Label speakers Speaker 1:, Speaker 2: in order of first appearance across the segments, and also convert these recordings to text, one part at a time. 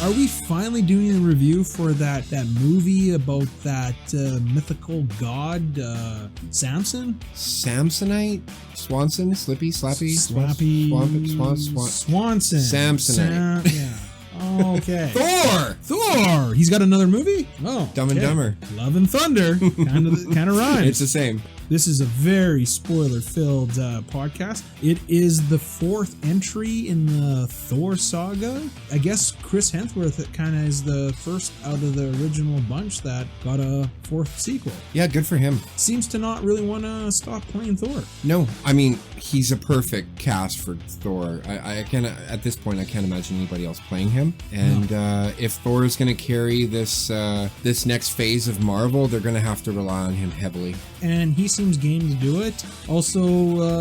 Speaker 1: Are we finally doing a review for that movie about that mythical god, Samson?
Speaker 2: Samsonite? Swanson? Slippy? Slappy?
Speaker 1: Slappy? Swanson.
Speaker 2: Samsonite.
Speaker 1: Yeah. Oh, okay.
Speaker 2: Thor!
Speaker 1: He's got another movie? Oh.
Speaker 2: Dumb and Dumber.
Speaker 1: Love and Thunder. Kind of rhymes.
Speaker 2: It's the same.
Speaker 1: This is a very spoiler-filled podcast. It is the fourth entry in the Thor saga. I guess Chris Hemsworth kind of is the first out of the original bunch that got a fourth sequel.
Speaker 2: Yeah, good for him.
Speaker 1: Seems to not really want to stop playing Thor.
Speaker 2: No, I mean, he's a perfect cast for Thor. I can't, at this point, I can't imagine anybody else playing him. And if Thor is going to carry this next phase of Marvel, they're going to have to rely on him heavily.
Speaker 1: And he seems game to do it. Also,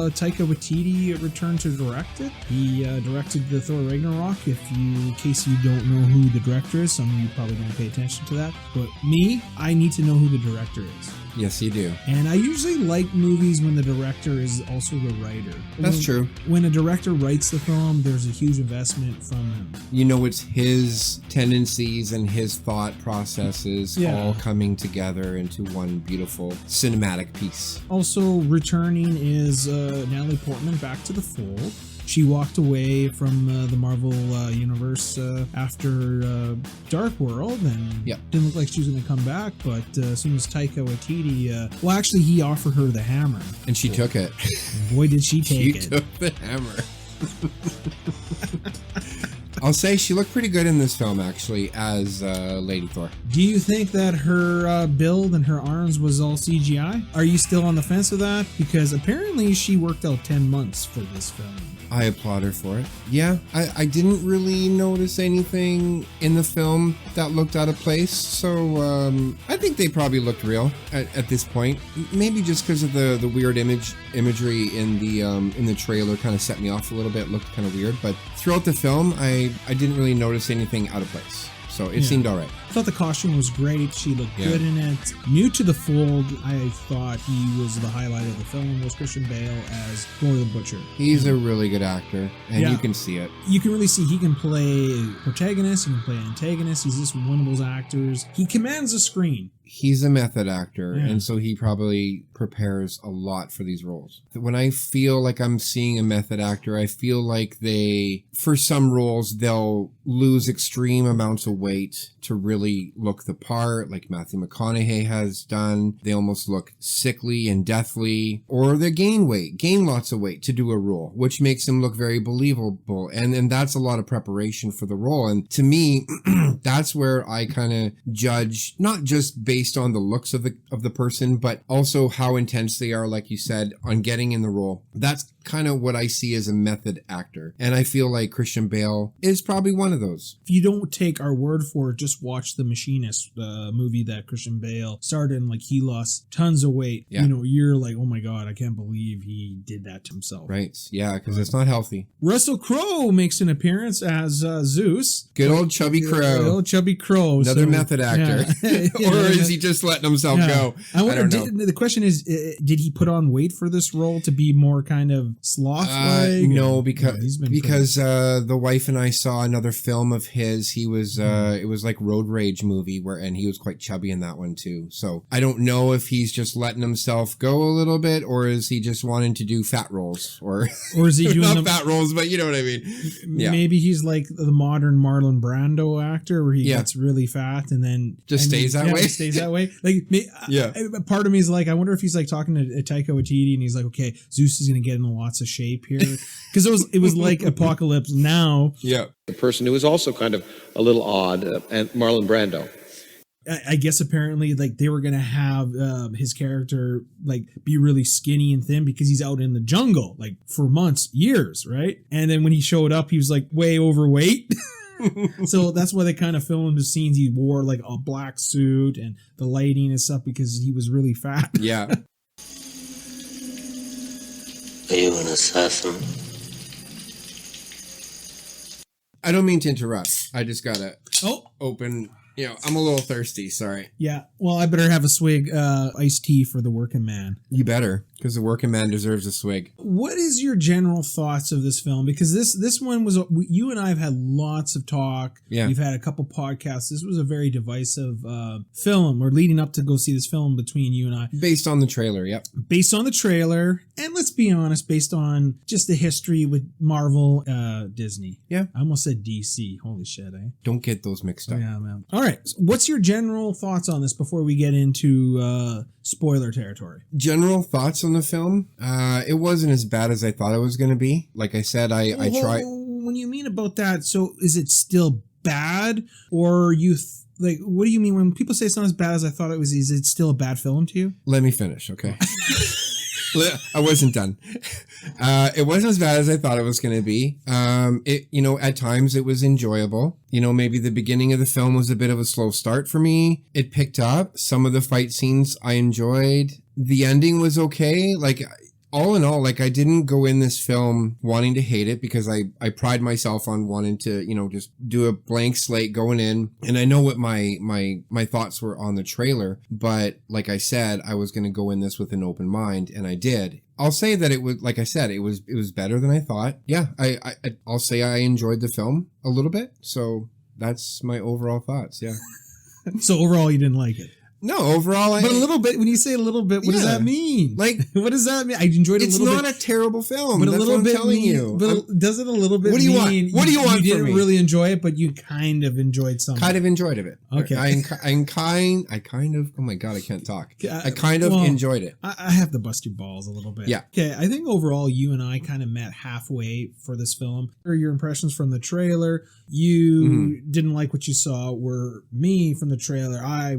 Speaker 1: Taika Waititi returned to direct it. He directed the Thor Ragnarok. In case you don't know who the director is, some of you probably don't pay attention to that. But me, I need to know who the director is.
Speaker 2: Yes, you do.
Speaker 1: And I usually like movies when the director is also the writer.
Speaker 2: That's true.
Speaker 1: When a director writes the film, there's a huge investment from him.
Speaker 2: You know, it's his tendencies and his thought processes all coming together into one beautiful cinematic piece. Also
Speaker 1: returning is Natalie Portman back to the fold. She walked away from the Marvel universe after Dark World and didn't look like she was going to come back, but as soon as Taika Waititi... well, actually, he offered her the hammer.
Speaker 2: And she took it.
Speaker 1: Boy, did she take it.
Speaker 2: She took the hammer. I'll say she looked pretty good in this film, actually, as Lady Thor.
Speaker 1: Do you think that her build and her arms was all CGI? Are you still on the fence with that? Because apparently she worked out 10 months for this film.
Speaker 2: I applaud her for it. Yeah, I didn't really notice anything in the film that looked out of place, so I think they probably looked real at this point. Maybe just because of the weird imagery in the trailer kind of set me off a little bit. It looked kind of weird, but throughout the film, I didn't really notice anything out of place. So it seemed all right.
Speaker 1: I thought the costume was great. She looked good in it. New to the fold, I thought he was the highlight of the film, was Christian Bale as Thor the Butcher.
Speaker 2: He's a really good actor, and you can see it.
Speaker 1: You can really see he can play protagonist, he can play antagonist. He's just one of those actors. He commands the screen.
Speaker 2: He's a method actor, and so he probably prepares a lot for these roles. When I feel like I'm seeing a method actor, I feel like for some roles, they'll lose extreme amounts of weight to really look the part, like Matthew McConaughey has done. They almost look sickly and deathly, or they gain lots of weight to do a role, which makes them look very believable. And that's a lot of preparation for the role. And to me, that's where I kind of judge, not just based on the looks of the person, but also how intense they are, like you said, on getting in the role. That's kind of what I see as a method actor. And I feel like Christian Bale is probably one of those.
Speaker 1: If you don't take our word for it, just watch The Machinist, the movie that Christian Bale started and he lost tons of weight.
Speaker 2: Yeah.
Speaker 1: You're like, oh my God, I can't believe he did that to himself.
Speaker 2: Right. Yeah, because it's not healthy.
Speaker 1: Russell Crowe makes an appeance as Zeus.
Speaker 2: Good old chubby Crowe.
Speaker 1: Good old chubby Crowe.
Speaker 2: Another method actor.
Speaker 1: Yeah.
Speaker 2: Or is he just letting himself go?
Speaker 1: I don't know. The question is, did he put on weight for this role to be more kind of sloth-like?
Speaker 2: No, because the wife and I saw another film of his. He was it was like Road Rage movie and he was quite chubby in that one too. So I don't know if he's just letting himself go a little bit, or is he just wanting to do fat roles, or
Speaker 1: is he doing
Speaker 2: not fat roles, but you know what I mean? Yeah.
Speaker 1: Maybe he's like the modern Marlon Brando actor, where he gets really fat and then
Speaker 2: stays that way.
Speaker 1: Stays that way. Part of me is like, I wonder if he's like talking to Taika Waititi and he's like, okay, Zeus is going to get in lots of shape here, because it was like Apocalypse Now.
Speaker 2: Yeah,
Speaker 3: the person who is also kind of a little odd, and Marlon Brando.
Speaker 1: I guess apparently they were going to have his character be really skinny and thin because he's out in the jungle for months, years, right? And then when he showed up, he was way overweight. So that's why they kind of filmed the scenes. He wore a black suit and the lighting and stuff because he was really fat.
Speaker 2: Yeah.
Speaker 4: Are you an assassin?
Speaker 2: I don't mean to interrupt. I just gotta open. I'm a little thirsty. Sorry.
Speaker 1: Yeah. Well, I better have a swig iced tea for the working man.
Speaker 2: You better. Because the working man deserves a swig.
Speaker 1: What is your general thoughts of this film? Because this one was, you and I have had lots of talk.
Speaker 2: Yeah.
Speaker 1: We've had a couple podcasts. This was a very divisive film. We're leading up to go see this film between you and I.
Speaker 2: Based on the trailer, yep.
Speaker 1: Based on the trailer, and let's be honest, based on just the history with Marvel, Disney.
Speaker 2: Yeah.
Speaker 1: I almost said DC. Holy shit, eh?
Speaker 2: Don't get those mixed up.
Speaker 1: Yeah, man. All right. So what's your general thoughts on this before we get into spoiler territory?
Speaker 2: General thoughts on the film? It wasn't as bad as I thought it was going to be. Like I said, I tried.
Speaker 1: When you mean about that, so is it still bad, or like, what do you mean when people say it's not as bad as I thought it was? Is it still a bad film to you?
Speaker 2: Let me finish, okay? I wasn't done. It wasn't as bad as I thought it was going to be. At times it was enjoyable. Maybe the beginning of the film was a bit of a slow start for me. It picked up. Some of the fight scenes I enjoyed. The ending was okay. Like, all in all, like, I didn't go in this film wanting to hate it, because I pride myself on wanting to, just do a blank slate going in. And I know what my thoughts were on the trailer, but like I said, I was going to go in this with an open mind, and I did. I'll say that it was, like I said, it was better than I thought. Yeah, I'll say I enjoyed the film a little bit. So that's my overall thoughts. Yeah.
Speaker 1: So overall, you didn't like it?
Speaker 2: No, overall,
Speaker 1: but a little bit. When you say a little bit, what does that mean? Like, what does that mean? I enjoyed it a little bit.
Speaker 2: It's not a terrible film.
Speaker 1: But
Speaker 2: That's
Speaker 1: a little
Speaker 2: what I'm
Speaker 1: bit
Speaker 2: telling you.
Speaker 1: But does it a little bit?
Speaker 2: What do you want? What do you want?
Speaker 1: You
Speaker 2: from
Speaker 1: didn't
Speaker 2: me?
Speaker 1: really enjoy it, but you kind of enjoyed something.
Speaker 2: Kind of enjoyed it.
Speaker 1: Okay.
Speaker 2: I kind of. Oh my god, I can't talk. I kind of enjoyed it.
Speaker 1: I have to bust your balls a little bit.
Speaker 2: Yeah.
Speaker 1: Okay. I think overall, you and I kind of met halfway for this film. Or your impressions from the trailer. You didn't like what you saw. Where me from the trailer, I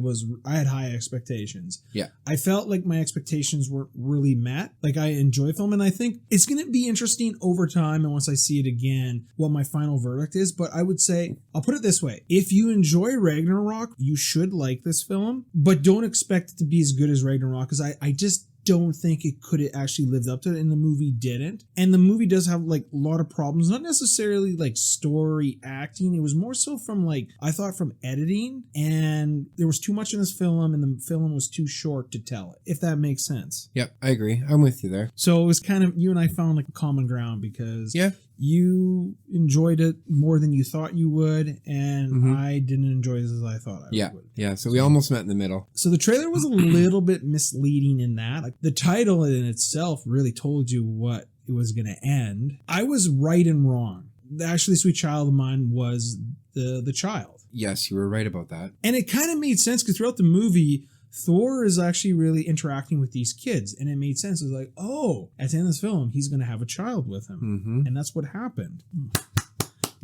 Speaker 1: had high expectations.
Speaker 2: Yeah.
Speaker 1: I felt like my expectations weren't really met. Like, I enjoy film, and I think it's going to be interesting over time, and once I see it again, what my final verdict is. But I would say, I'll put it this way. If you enjoy Ragnarok, you should like this film, but don't expect it to be as good as Ragnarok, because I just don't think it could have actually lived up to it, and the movie didn't. And the movie does have like a lot of problems, not necessarily like story acting. It was more so from I thought from editing, and there was too much in this film, and the film was too short to tell it, if that makes sense.
Speaker 2: Yep, I agree. I'm with you there.
Speaker 1: So it was kind of, you and I found like a common ground, because you enjoyed it more than you thought you would, and I didn't enjoy it as I thought I would.
Speaker 2: Yeah, so we almost met in the middle.
Speaker 1: So the trailer was a little bit misleading in that. Like, the title in itself really told you what it was going to end. I was right and wrong. Actually, Sweet Child of Mine was the child.
Speaker 2: Yes, you were right about that. And
Speaker 1: it kind of made sense, because throughout the movie, Thor is actually really interacting with these kids, and it made sense. It was like, oh, at the end of this film, he's going to have a child with him, and that's what happened.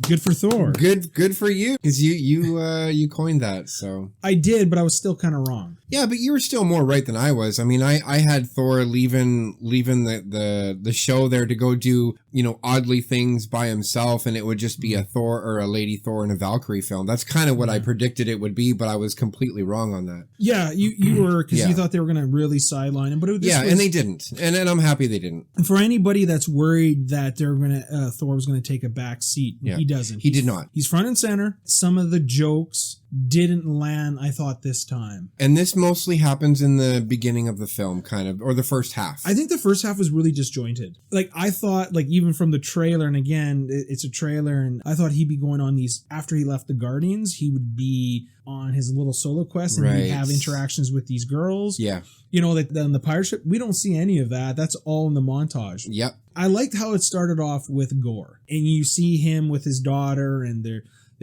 Speaker 1: Good for Thor.
Speaker 2: Good for you, because you coined that. So
Speaker 1: I did, but I was still kind of wrong.
Speaker 2: Yeah, but you were still more right than I was. I mean, I had Thor leaving the show there to go do, oddly things by himself, and it would just be a Thor or a Lady Thor and a Valkyrie film. That's kind of what I predicted it would be, but I was completely wrong on that.
Speaker 1: Yeah, you were, because you thought they were going to really sideline him, but
Speaker 2: and they didn't, and I'm happy they didn't.
Speaker 1: And for anybody that's worried that they're going to Thor was going to take a back seat, he doesn't.
Speaker 2: He did not.
Speaker 1: He's front and center. Some of the jokes didn't land, I thought, this time.
Speaker 2: And this mostly happens in the beginning of the film, kind of, or the first half.
Speaker 1: I think the first half was really disjointed. Like, I thought, like, even from the trailer, and again, it's a trailer, and I thought he'd be going on these, after he left the Guardians, he would be on his little solo quest, and he'd have interactions with these girls.
Speaker 2: Yeah.
Speaker 1: Like on the pirate ship, we don't see any of that. That's all in the montage.
Speaker 2: Yep.
Speaker 1: I liked how it started off with Gore, and you see him with his daughter, and they're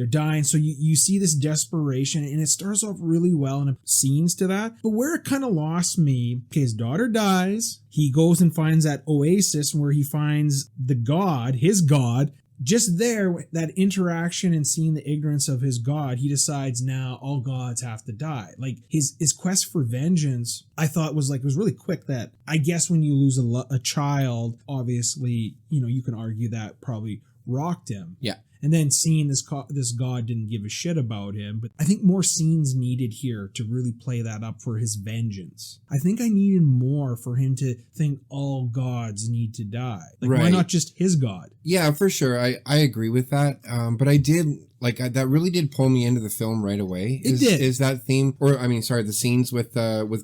Speaker 1: dying. So you see this desperation, and it starts off really well, and it scenes to that. But where it kind of lost me, his daughter dies. He goes and finds that oasis where he finds his god. Just there, that interaction and seeing the ignorance of his god, he decides now all gods have to die. Like, his quest for vengeance, I thought was really quick. That I guess when you lose a child, obviously, you can argue that probably rocked him.
Speaker 2: Yeah.
Speaker 1: And then seeing this god didn't give a shit about him. But I think more scenes needed here to really play that up for his vengeance. I think I needed more for him to think all gods need to die. Like, why not just his god?
Speaker 2: Yeah, for sure. I agree with that. But I did Like that really did pull me into the film right away.
Speaker 1: It did.
Speaker 2: Is that theme, the scenes with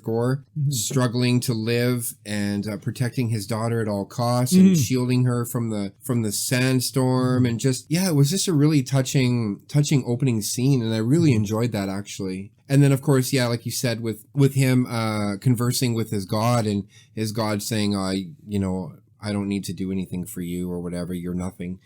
Speaker 2: Gore struggling to live and protecting his daughter at all costs and shielding her from the sandstorm and it was just a really touching opening scene, and I really enjoyed that actually. And then, of course, like you said, with him conversing with his god, and his god saying, I don't need to do anything for you or whatever, you're nothing.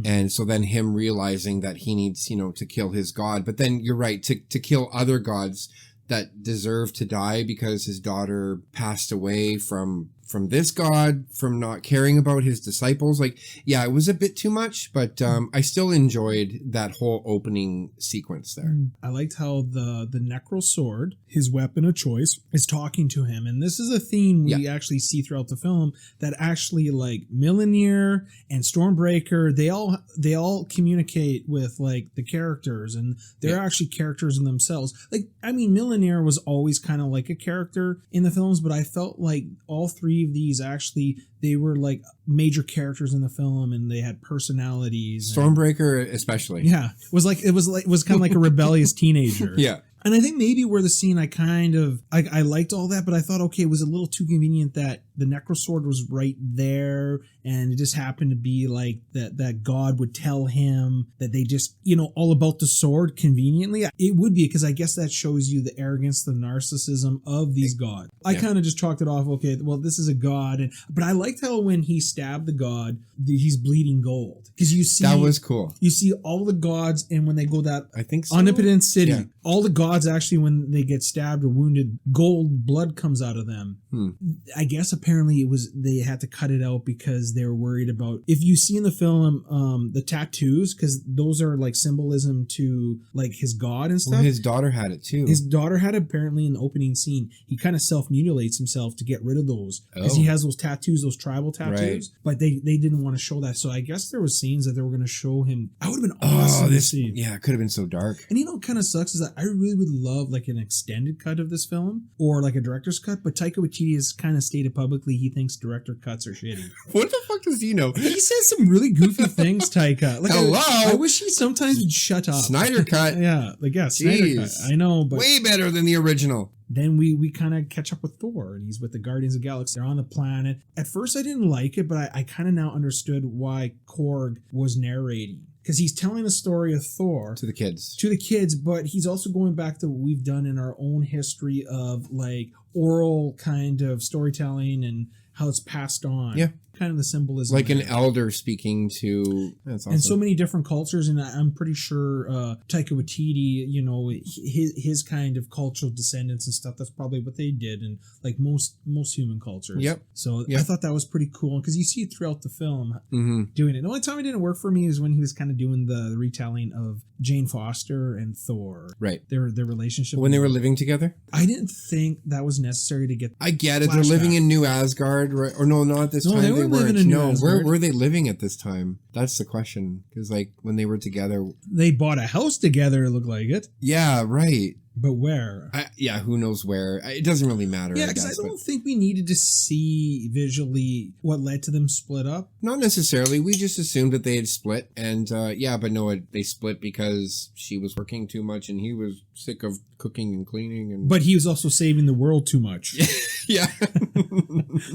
Speaker 2: And so then him realizing that he needs, to kill his god. But then you're right, to kill other gods that deserve to die because his daughter passed away from this god, from not caring about his disciples. Like, it was a bit too much, but I still enjoyed that whole opening sequence there.
Speaker 1: I liked how the Necro Sword, his weapon of choice, is talking to him. And this is a theme we actually see throughout the film, that actually, like, Mjolnir and Stormbreaker, they all communicate with, like, the characters, and they're actually characters in themselves. Like, I mean, Mjolnir was always kind of like a character in the films, but I felt like all three of these actually, they were like major characters in the film, and they had personalities.
Speaker 2: Stormbreaker especially.
Speaker 1: Yeah. It was kind of like a rebellious teenager.
Speaker 2: Yeah.
Speaker 1: And I think maybe where the scene I liked all that, but I thought, okay, it was a little too convenient that the Necro Sword was right there, and it just happened to be like that God would tell him that they just, all about the sword conveniently. It would be, because I guess that shows you the arrogance, the narcissism of these gods. I kind of just chalked it off, okay, well, this is a god. But I liked how when he stabbed the god, he's bleeding gold. Because you see...
Speaker 2: That was cool.
Speaker 1: You see all the gods, and when they go that...
Speaker 2: I think so.
Speaker 1: Omnipotent City, all the gods actually, when they get stabbed or wounded, gold blood comes out of them. I guess apparently they had to cut it out because they were worried about, if you see in the film the tattoos, because those are like symbolism to like his god and stuff.
Speaker 2: Well, his daughter had it too.
Speaker 1: His daughter had it apparently in the opening scene. He kind of self-mutilates himself to get rid of those, because he has those tattoos, those tribal tattoos. But they didn't want to show that, so I guess there was scenes that they were going to show him. That would have been awesome to see.
Speaker 2: Yeah, it could have been so dark.
Speaker 1: And what kind of sucks is that I really would love like an extended cut of this film, or like a director's cut, but Taika Waititi has kind of stated publicly he thinks director cuts are shitty.
Speaker 2: What the fuck does he know?
Speaker 1: He says some really goofy things, Taika. Like,
Speaker 2: hello?
Speaker 1: I wish he sometimes would shut up.
Speaker 2: Snyder cut.
Speaker 1: Snyder cut. I know, but
Speaker 2: way better than the original.
Speaker 1: Then we kind of catch up with Thor, and he's with the Guardians of the Galaxy. They're on the planet. At first, I didn't like it, but I kind of now understood why Korg was narrating. Because he's telling the story of Thor
Speaker 2: to the kids,
Speaker 1: but he's also going back to what we've done in our own history of like oral kind of storytelling and how it's passed on. Yeah. Kind of the symbolism.
Speaker 2: Like an elder speaking to... That's awesome.
Speaker 1: And so many different cultures, and I'm pretty sure Taika Waititi, his kind of cultural descendants and stuff, that's probably what they did in like most human cultures.
Speaker 2: Yep.
Speaker 1: So I thought that was pretty cool, because you see it throughout the film doing it. The only time it didn't work for me is when he was kind of doing the retelling of Jane Foster and Thor.
Speaker 2: Right.
Speaker 1: Their relationship.
Speaker 2: When they were living together?
Speaker 1: I didn't think that was necessary to get...
Speaker 2: I get it. They're living in New Asgard, right? Or no, not at this time.
Speaker 1: They weren't living in New Asgard.
Speaker 2: Where were they living at this time? That's the question. Because like when they were together...
Speaker 1: They bought a house together, it looked like it.
Speaker 2: Yeah, right.
Speaker 1: But where?
Speaker 2: Who knows where? It doesn't really matter.
Speaker 1: Yeah, because I don't think we needed to see visually what led to them split up.
Speaker 2: Not necessarily. We just assumed that they had split. And but no, they split because she was working too much and he was sick of cooking and cleaning. But
Speaker 1: he was also saving the world too much.
Speaker 2: Yeah.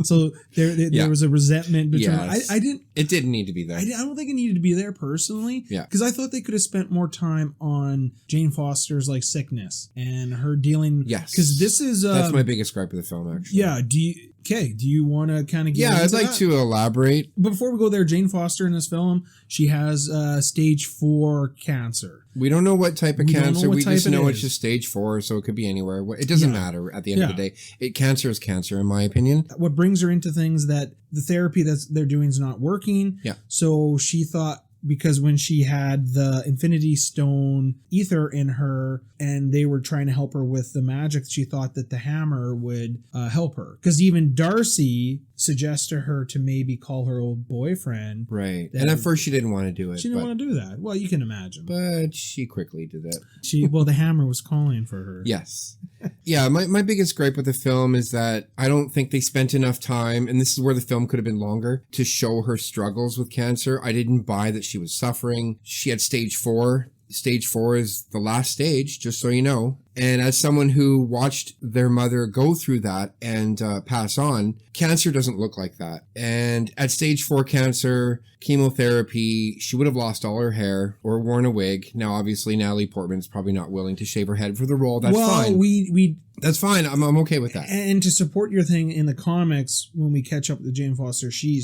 Speaker 1: So there was a resentment between...
Speaker 2: Yes. It didn't need to be there.
Speaker 1: I don't think it needed to be there personally.
Speaker 2: Yeah.
Speaker 1: Because I thought they could have spent more time on Jane Foster's like sickness and her dealing...
Speaker 2: Yes.
Speaker 1: Because this is...
Speaker 2: that's my biggest gripe of the film, actually.
Speaker 1: Yeah. Do you want to kind of get into
Speaker 2: I'd like to elaborate.
Speaker 1: But before we go there, Jane Foster in this film, she has stage 4 cancer.
Speaker 2: We don't know what type of cancer. We just know it's just stage 4, so it could be anywhere. It doesn't matter at the end of the day. Cancer is cancer, in my opinion.
Speaker 1: What brings her into things that the therapy that they're doing is not working.
Speaker 2: Yeah.
Speaker 1: So she thought, because when she had the Infinity Stone ether in her and they were trying to help her with the magic, she thought that the hammer would help her. Because even Darcy suggests to her to maybe call her old boyfriend.
Speaker 2: Right. And at first she didn't want to do it.
Speaker 1: She didn't want to do that. Well, you can imagine.
Speaker 2: But she quickly did it.
Speaker 1: The hammer was calling for her.
Speaker 2: Yes. Yeah, my biggest gripe with the film is that I don't think they spent enough time, and this is where the film could have been longer, to show her struggles with cancer. I didn't buy that she was suffering. She had stage 4. stage 4 is the last stage, just so you know. And as someone who watched their mother go through that and pass on, cancer doesn't look like that. And at stage 4 cancer, chemotherapy, she would have lost all her hair or worn a wig. Now, obviously, Natalie Portman is probably not willing to shave her head for the role. That's fine. That's fine. I'm okay with that.
Speaker 1: And to support your thing, in the comics, when we catch up with Jane Foster, she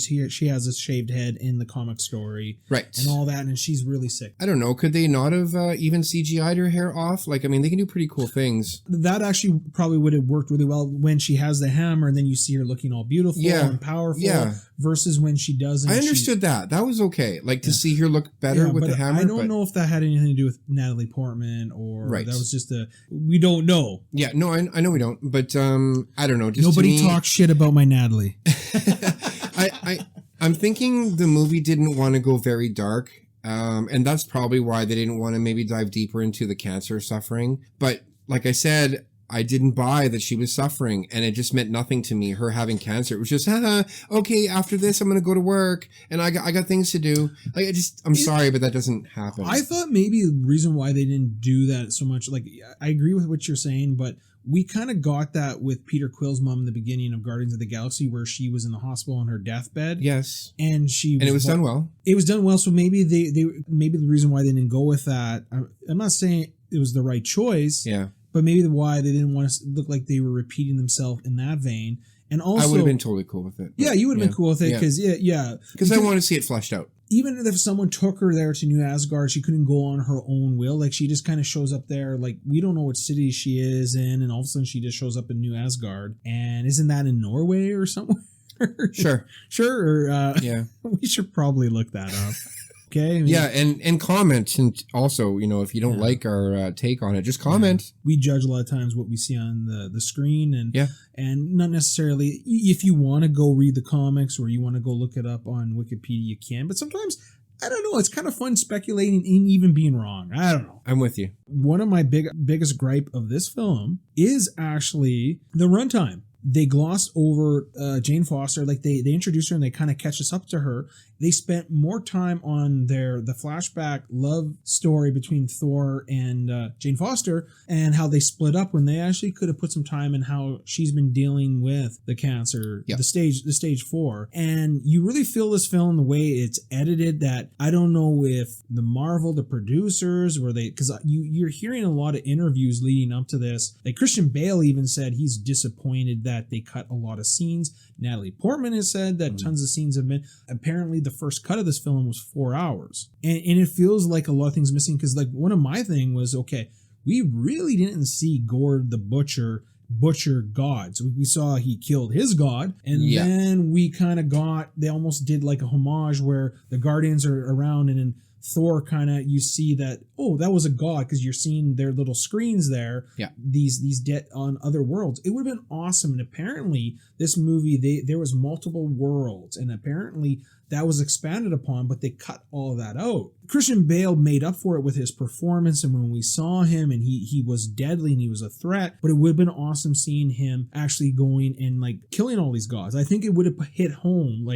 Speaker 1: has a shaved head in the comic story.
Speaker 2: Right.
Speaker 1: And all that, and she's really sick.
Speaker 2: I don't know. Could they not have even CGI'd her hair off? Like, I mean, they can do pretty cool things.
Speaker 1: That actually probably would have worked really well when she has the hammer and then you see her looking all beautiful and powerful versus when she doesn't.
Speaker 2: I understood that. That was okay. Like, to see her look better with the hammer.
Speaker 1: I don't know if that had anything to do with Natalie Portman or that was just we don't know.
Speaker 2: Yeah, no, I know we don't, but I don't know. Just
Speaker 1: nobody talks shit about my Natalie.
Speaker 2: I'm thinking the movie didn't want to go very dark. And that's probably why they didn't want to maybe dive deeper into the cancer suffering. But like I said, I didn't buy that she was suffering, and it just meant nothing to me, her having cancer. It was just, okay, after this, I'm going to go to work, and I got things to do. Like, I'm sorry, but that doesn't happen.
Speaker 1: I thought maybe the reason why they didn't do that so much, like, I agree with what you're saying, but we kind of got that with Peter Quill's mom in the beginning of Guardians of the Galaxy, where she was in the hospital on her deathbed.
Speaker 2: Yes.
Speaker 1: And
Speaker 2: it was done well.
Speaker 1: It was done well, so maybe maybe the reason why they didn't go with that, I'm not saying it was the right choice.
Speaker 2: Yeah.
Speaker 1: But maybe why they didn't want to look like they were repeating themselves in that vein. And also,
Speaker 2: I would have been totally cool with it.
Speaker 1: Yeah, you would have been cool with it because
Speaker 2: because I want to see it fleshed out.
Speaker 1: Even if someone took her there to New Asgard, she couldn't go on her own will. Like, she just kind of shows up there. Like, we don't know what city she is in, and all of a sudden she just shows up in New Asgard. And isn't that in Norway or somewhere?
Speaker 2: Sure.
Speaker 1: Or, we should probably look that up. Okay.
Speaker 2: And comment, and also, if you don't like our take on it, just comment.
Speaker 1: Yeah. We judge a lot of times what we see on the screen, and not necessarily. If you want to go read the comics or you want to go look it up on Wikipedia, you can. But sometimes, I don't know, it's kind of fun speculating and even being wrong. I don't know.
Speaker 2: I'm with you.
Speaker 1: One of my biggest gripe of this film is actually the runtime. They glossed over Jane Foster, like they introduced her and they kind of catch us up to her. They spent more time on the flashback love story between Thor and Jane Foster and how they split up when they actually could have put some time in how she's been dealing with the cancer, the stage 4. And you really feel this film the way it's edited that I don't know if the producers, because you're hearing a lot of interviews leading up to this. Like Christian Bale even said he's disappointed that they cut a lot of scenes. Natalie Portman has said that tons of scenes have been. Apparently, the first cut of this film was 4 hours, and it feels like a lot of things missing. Because like one of my thing was, okay, we really didn't see Gord the Butcher gods. We saw he killed his god, and then we kind of they almost did like a homage where the Guardians are around, and then Thor kind of, you see that, that was a god, because you're seeing their little screens there. Yeah. These dead on other worlds. It would have been awesome. And apparently this movie, there was multiple worlds, and apparently that was expanded upon, but they cut all of that out. Christian Bale made up for it with his performance, and when we saw him, and he was deadly and he was a threat, but it would have been awesome seeing him actually going and like killing all these gods. I think it would have hit home,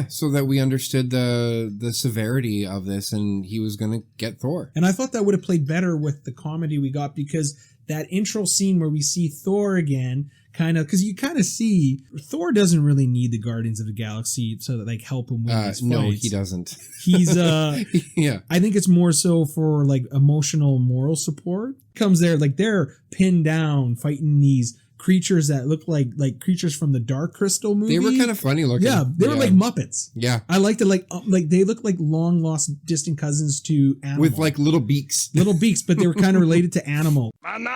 Speaker 2: so that we understood the severity of this, and he was going to get Thor.
Speaker 1: And I thought that would have played better with the comedy we got, because that intro scene where we see Thor again, kind of, because you kind of see Thor doesn't really need the Guardians of the Galaxy to like help him win these fights.
Speaker 2: No, he doesn't.
Speaker 1: He's I think it's more so for like emotional, moral support. Comes there, like they're pinned down fighting these creatures that look like creatures from the Dark Crystal movie.
Speaker 2: They were kind of funny looking.
Speaker 1: Yeah, they were like Muppets.
Speaker 2: Yeah.
Speaker 1: I liked it, like they look like long lost distant cousins to Animal.
Speaker 2: With like little beaks.
Speaker 1: Little beaks, but they were kind of related to Animal. And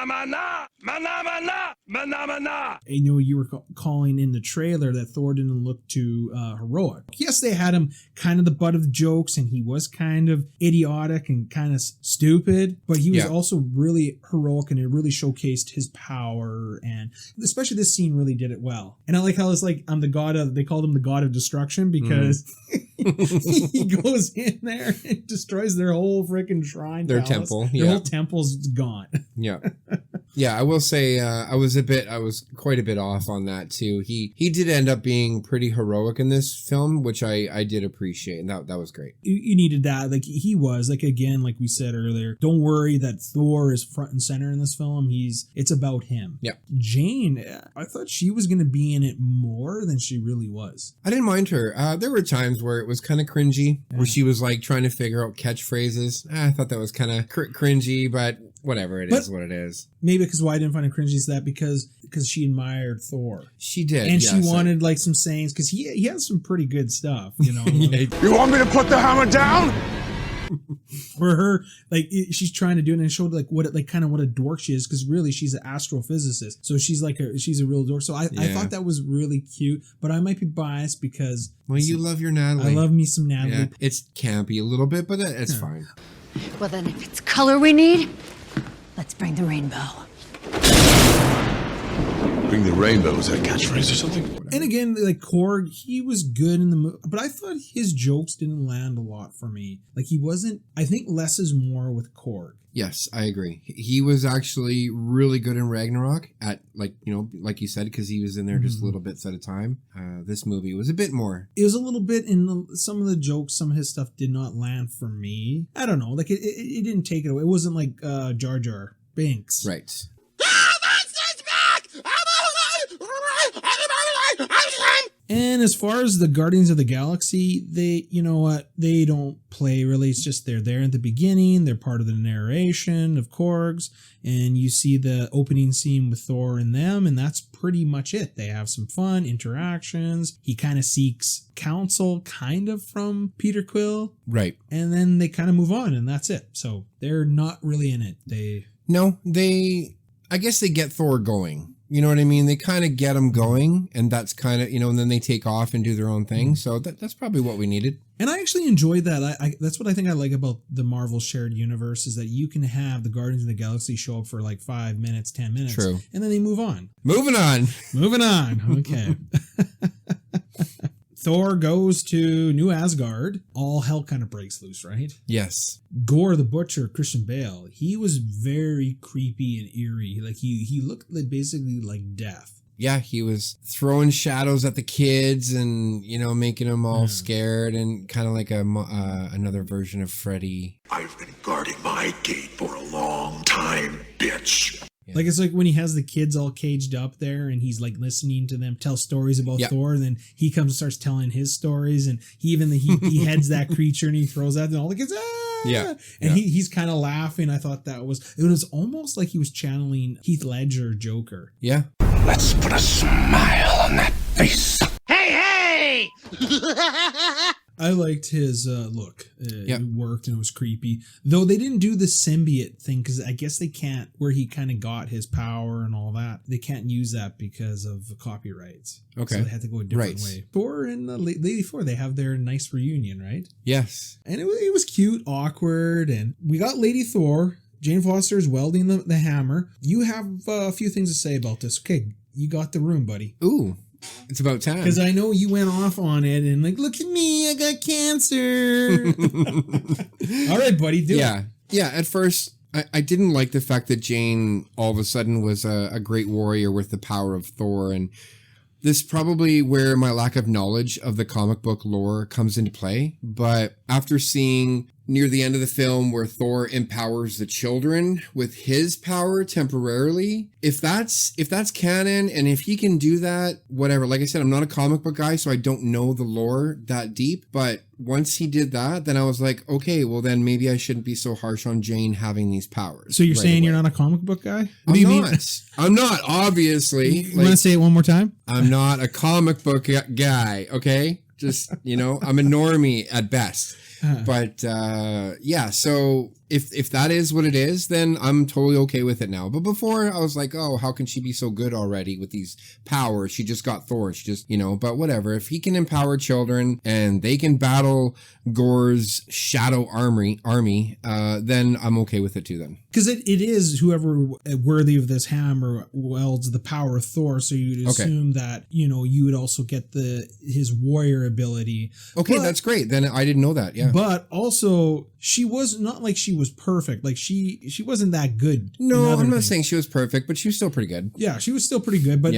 Speaker 1: you were calling in the trailer that Thor didn't look too heroic. Yes, they had him kind of the butt of the jokes, and he was kind of idiotic and kind of stupid, but he was also really heroic, and it really showcased his power, and especially this scene really did it well. And I like how it's like they called him the god of destruction, because he goes in there and destroys their whole freaking shrine,
Speaker 2: their
Speaker 1: palace.
Speaker 2: temple.
Speaker 1: Their whole temple's gone.
Speaker 2: Yeah. Yeah, I will say I was quite a bit off on that too. He did end up being pretty heroic in this film, which I did appreciate, and that was great.
Speaker 1: You needed that. Like he was, like, again, like we said earlier, don't worry that Thor is front and center in this film. It's about him.
Speaker 2: Yeah.
Speaker 1: Jane, I thought she was going to be in it more than she really was.
Speaker 2: I didn't mind her. There were times where it was kind of cringy, where she was like trying to figure out catchphrases. I thought that was kind of cringy, but whatever, it is what it is.
Speaker 1: Maybe because why I didn't find it cringy is that because she admired Thor.
Speaker 2: She did.
Speaker 1: And she wanted like some sayings, because he has some pretty good stuff, you know.
Speaker 5: You want me to put the hammer down?
Speaker 1: For her, like, she's trying to do it, and it showed like what a dork she is, because really she's an astrophysicist, so she's a real dork. So I thought that was really cute, but I might be biased because
Speaker 2: you love your Natalie.
Speaker 1: I love me some Natalie.
Speaker 2: Yeah, it's campy a little bit, but it's fine.
Speaker 6: Well, then, if it's color we need, let's bring the rainbow.
Speaker 5: Bring the rainbow, is that catchphrase or something?
Speaker 1: And again, like Korg, he was good in the movie, but I thought his jokes didn't land a lot for me. Like he wasn't, I think less is more with Korg.
Speaker 2: Yes, I agree. He was actually really good in Ragnarok at, like, you know, like you said, because he was in there just little bits at a time. This movie was a bit more.
Speaker 1: It was a little bit in some of the jokes, some of his stuff did not land for me. I don't know. Like it didn't take it away. It wasn't like Jar Jar Binks.
Speaker 2: Right.
Speaker 1: And as far as the Guardians of the Galaxy, they, you know what, they don't play really. It's just they're there at the beginning. They're part of the narration of Korg's, and you see the opening scene with Thor and them, and that's pretty much it. They have some fun interactions. He kind of seeks counsel, kind of, from Peter Quill.
Speaker 2: Right.
Speaker 1: And then they kind of move on, and that's it. So they're not really in it.
Speaker 2: I guess they get Thor going. You know what I mean? They kind of get him going, and that's kind of, you know, and then they take off and do their own thing. So that's probably what we needed.
Speaker 1: And I actually enjoyed that. That's what I think I like about the Marvel shared universe, is that you can have the Guardians of the Galaxy show up for like 5 minutes, 10 minutes.
Speaker 2: True.
Speaker 1: And then they move on.
Speaker 2: Moving on.
Speaker 1: Okay. Thor goes to New Asgard. All hell kind of breaks loose, right?
Speaker 2: Yes.
Speaker 1: Gore the Butcher, Christian Bale, he was very creepy and eerie. Like he looked basically like death.
Speaker 2: Yeah, he was throwing shadows at the kids and, you know, making them all scared, and kind of like another version of Freddy.
Speaker 5: I've been guarding my gate for a long time, bitch.
Speaker 2: Yeah.
Speaker 1: Like, it's like when he has the kids all caged up there and he's like listening to them tell stories about Thor, and then he comes and starts telling his stories, and he he heads that creature and he throws that, and all the kids,
Speaker 2: Yeah.
Speaker 1: And he's kind of laughing. I thought it was almost like he was channeling Heath Ledger Joker.
Speaker 2: Yeah.
Speaker 5: Let's put a smile on that face.
Speaker 6: Hey!
Speaker 1: I liked his look. It worked and it was creepy. Though they didn't do the symbiote thing, because I guess they can't, where he kind of got his power and all that. They can't use that because of the copyrights.
Speaker 2: Okay.
Speaker 1: So they had to go a different way. Thor and Lady Thor, they have their nice reunion, right?
Speaker 2: Yes.
Speaker 1: And it was cute, awkward, and we got Lady Thor. Jane Foster is welding the hammer. You have a few things to say about this. Okay, you got the room, buddy.
Speaker 2: Ooh. It's about time.
Speaker 1: Because I know you went off on it and like, look at me, I got cancer. All right, buddy, do it.
Speaker 2: Yeah, at first, I didn't like the fact that Jane all of a sudden was a great warrior with the power of Thor. And this is probably where my lack of knowledge of the comic book lore comes into play. But after seeing near the end of the film where Thor empowers the children with his power temporarily, if that's canon, and if he can do that, whatever. Like I said, I'm not a comic book guy, so I don't know the lore that deep, but once he did that, then I was like, okay, well then maybe I shouldn't be so harsh on Jane having these powers.
Speaker 1: So you're saying you're not a comic book guy? What do you mean?
Speaker 2: I'm not, obviously.
Speaker 1: You want to say it one more time?
Speaker 2: I'm not a comic book guy, okay? Just, you know, I'm a normie at best. But yeah, so if that is what it is, then I'm totally okay with it now. But before I was like, oh, how can she be so good already with these powers? She just got Thor. She just, you know, but whatever. If he can empower children and they can battle Gore's shadow army, then I'm okay with it too then.
Speaker 1: Because it is whoever worthy of this hammer welds the power of Thor, so you'd assume that, you know, you would also get his warrior ability.
Speaker 2: Okay, that's great. Then I didn't know that, yeah.
Speaker 1: But also, she was not like she was was perfect. Like she wasn't that good.
Speaker 2: No, I'm not saying she was perfect, but she was still pretty good.
Speaker 1: Yeah, she was still pretty good. But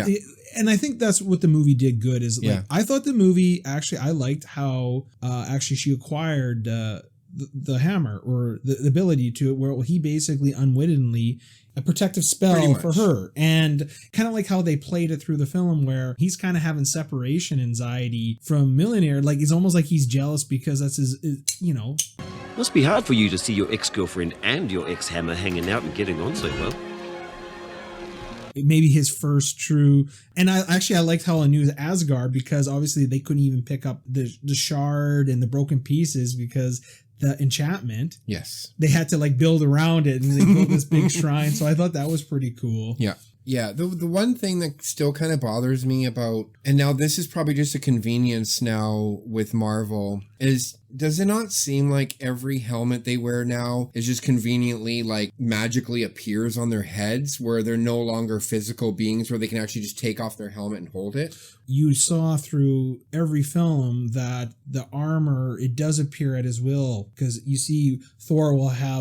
Speaker 1: and I think that's what the movie did good is like I thought the movie actually I liked how actually she acquired the hammer or the ability to it, where he basically unwittingly a protective spell for her, and kind of like how they played it through the film where he's kind of having separation anxiety from Millionaire. Like it's almost like he's jealous because that's his, you know.
Speaker 7: Must be hard for you to see your ex-girlfriend and your ex-hammer hanging out and getting on so well.
Speaker 1: Maybe his first true, and I liked how I knew Asgard because obviously they couldn't even pick up the shard and the broken pieces because the enchantment.
Speaker 2: Yes.
Speaker 1: They had to like build around it and they built this big shrine. So I thought that was pretty cool.
Speaker 2: Yeah. Yeah. The one thing that still kind of bothers me about, and now this is probably just a convenience now with Marvel, is does it not seem like every helmet they wear now is just conveniently like magically appears on their heads where they're no longer physical beings where they can actually just take off their helmet and hold it?
Speaker 1: You saw through every film that the armor, it does appear at his will, because you see Thor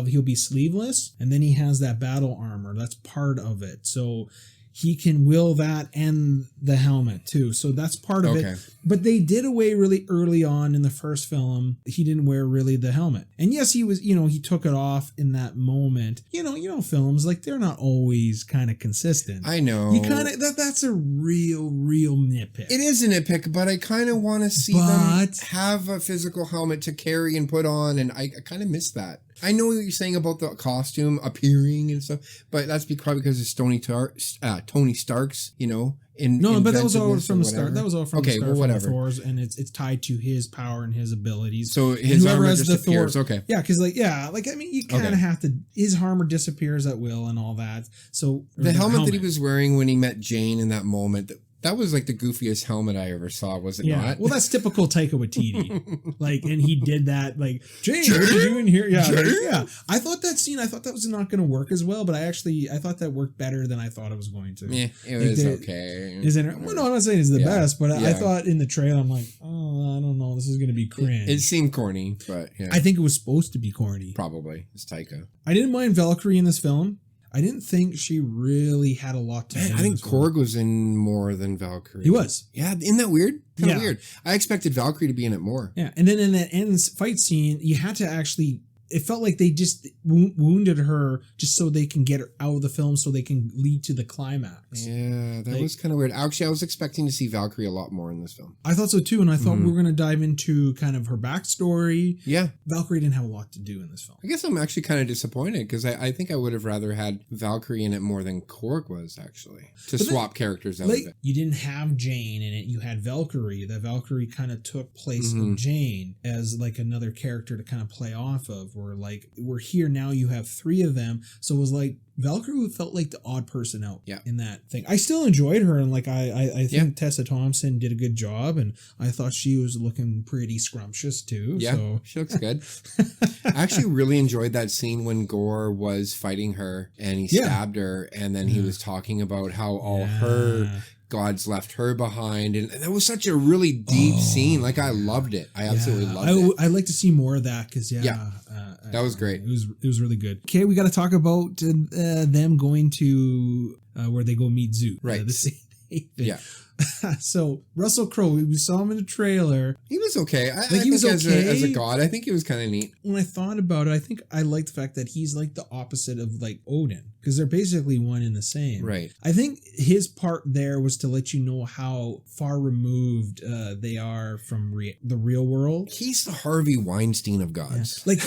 Speaker 1: he'll be sleeveless and then he has that battle armor. That's part of it. So he can will that and the helmet too. So that's part of it. But they did away really early on in the first film. He didn't wear really the helmet. And yes, he was, he took it off in that moment. You know, films, like they're not always kind of consistent.
Speaker 2: I know.
Speaker 1: You kind of, that's a real nitpick.
Speaker 2: It is a nitpick, but I kind of want to see them have a physical helmet to carry and put on. And I kind of miss that. I know what you're saying about the costume appearing and stuff, but that's probably because it's Tony Stark's,
Speaker 1: but that was all from the start. That was all from the start.
Speaker 2: Well, whatever.
Speaker 1: Thor's, and it's tied to his power and his abilities.
Speaker 2: So his armor disappears.
Speaker 1: Okay. Yeah, because you kind of have to. His armor disappears at will and all that. So
Speaker 2: the helmet that he was wearing when he met Jane in that moment. That was like the goofiest helmet I ever saw, was it not?
Speaker 1: Well, that's typical Taika Waititi. and he did that, like, Jane, what are you doing here? Yeah. I thought that scene, that was not going to work as well, but I thought that worked better than I thought it was going to.
Speaker 2: Yeah, it was okay.
Speaker 1: Well, no, I'm not saying it's the best, but I thought in the trailer, I'm like, oh, I don't know, this is going to be cringe.
Speaker 2: It seemed corny, but yeah.
Speaker 1: I think it was supposed to be corny.
Speaker 2: Probably. It's Taika.
Speaker 1: I didn't mind Valkyrie in this film. I didn't think she really had a lot to do.
Speaker 2: I think Korg was in more than Valkyrie.
Speaker 1: He was.
Speaker 2: Yeah, isn't that weird? Kind of weird. I expected Valkyrie to be in it more.
Speaker 1: Yeah, and then in that end fight scene, you had to actually... It felt like they just wounded her just so they can get her out of the film so they can lead to the climax.
Speaker 2: Yeah, that was kind of weird. Actually, I was expecting to see Valkyrie a lot more in this film.
Speaker 1: I thought so too, and I thought we were going to dive into kind of her backstory.
Speaker 2: Yeah.
Speaker 1: Valkyrie didn't have a lot to do in this film.
Speaker 2: I guess I'm actually kind of disappointed because I think I would have rather had Valkyrie in it more than Korg was, actually, to swap characters out of it.
Speaker 1: You didn't have Jane in it. You had Valkyrie. The Valkyrie kind of took place of Jane as like another character to kind of play off of. We're here now, you have three of them, so it was like Valkyrie felt like the odd person out in that thing. I still enjoyed her, and like I think Tessa Thompson did a good job, and I thought she was looking pretty scrumptious too.
Speaker 2: Yeah, so. She looks good. I actually really enjoyed that scene when Gore was fighting her and he stabbed her, and then he was talking about how all her gods left her behind, and that was such a really deep scene. Like, I loved it. I absolutely loved it.
Speaker 1: I'd like to see more of that because
Speaker 2: that was great.
Speaker 1: It was really good. Okay, we got to talk about them going to where they go meet Zeus.
Speaker 2: Right.
Speaker 1: The same thing. Yeah. So Russell Crowe, we saw him in the trailer.
Speaker 2: He was okay. I think as a god, I think he was kind of neat.
Speaker 1: When I thought about it, I think I like the fact that he's like the opposite of like Odin, because they're basically one and the same.
Speaker 2: Right.
Speaker 1: I think his part there was to let you know how far removed they are from the real world.
Speaker 2: He's the Harvey Weinstein of gods.
Speaker 1: Yeah. Like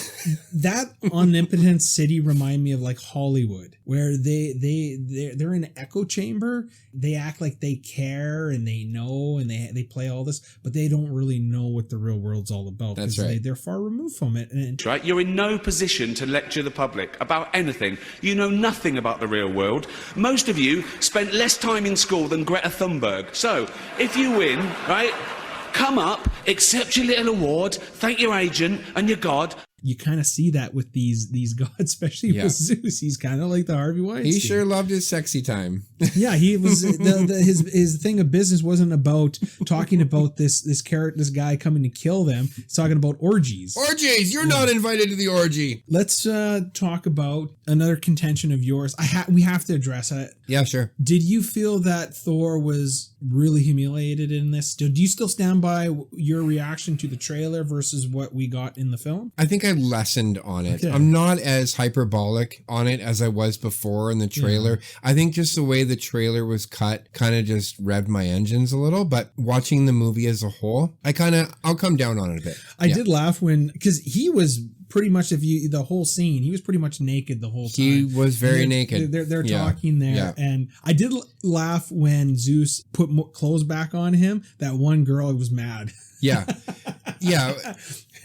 Speaker 1: that omnipotent city remind me of like Hollywood, where they're in an echo chamber. They act like they care and they know and they play all this, but they don't really know what the real world's all about.
Speaker 2: That's right.
Speaker 1: They're far removed from it. And
Speaker 8: right, you're in no position to lecture the public about anything. You know nothing about the real world. Most of you spent less time in school than Greta Thunberg. So, if you win, right, come up, accept your little award, thank your agent and your god.
Speaker 1: You kind of see that with these gods, especially with Zeus. He's kind of like the Harvey Weinstein.
Speaker 2: He sure loved his sexy time.
Speaker 1: Yeah, he was his thing of business wasn't about talking about this guy coming to kill them. It's talking about orgies.
Speaker 2: Orgies! You're not invited to the orgy.
Speaker 1: Let's talk about another contention of yours. We have to address it.
Speaker 2: Yeah, sure.
Speaker 1: Did you feel that Thor was really humiliated in this? Do you still stand by your reaction to the trailer versus what we got in the film?
Speaker 2: I think I lessened on it.
Speaker 1: Okay.
Speaker 2: I'm not as hyperbolic on it as I was before in the trailer. Yeah. I think just the way the trailer was cut kind of just revved my engines a little, but watching the movie as a whole, I'll come down on it a bit.
Speaker 1: I did laugh because he was pretty much, the whole scene, he was pretty much naked the whole time.
Speaker 2: He was very naked.
Speaker 1: They're talking there. And I did laugh when Zeus put clothes back on him. That one girl was mad.
Speaker 2: Yeah. Yeah.